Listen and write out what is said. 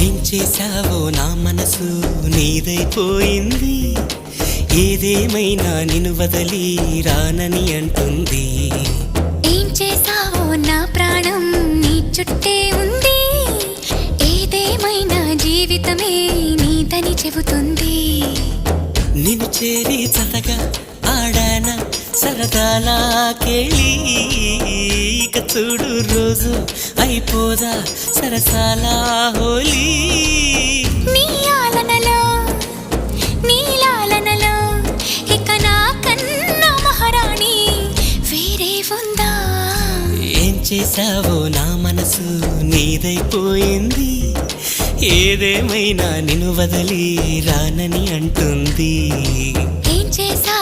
ఏం చేశావో నా మనసు నీదైపోయింది, ఏదేమైనా నిన్ను వదిలి రానని అంటుంది. ఏం చేశావో నా ప్రాణం నీ చుట్టే ఉంది, ఏదేమైనా జీవితమే నీదని చెబుతుంది. నిన్ను చేరి చతగా ఆడాన సరదాలా కేళి, ఇక చూడు రోజు అయిపోదా సరసాల హోలీ. నీ ఆలనలో నీ లాలనలో ఇక నా కన్నా మహారాణి వేరే ఉందా? ఏం చేశావో నా మనసు నీదైపోయింది, ఏదేమైనా నిన్ను వదిలి రానని అంటుంది. ఏం చేశా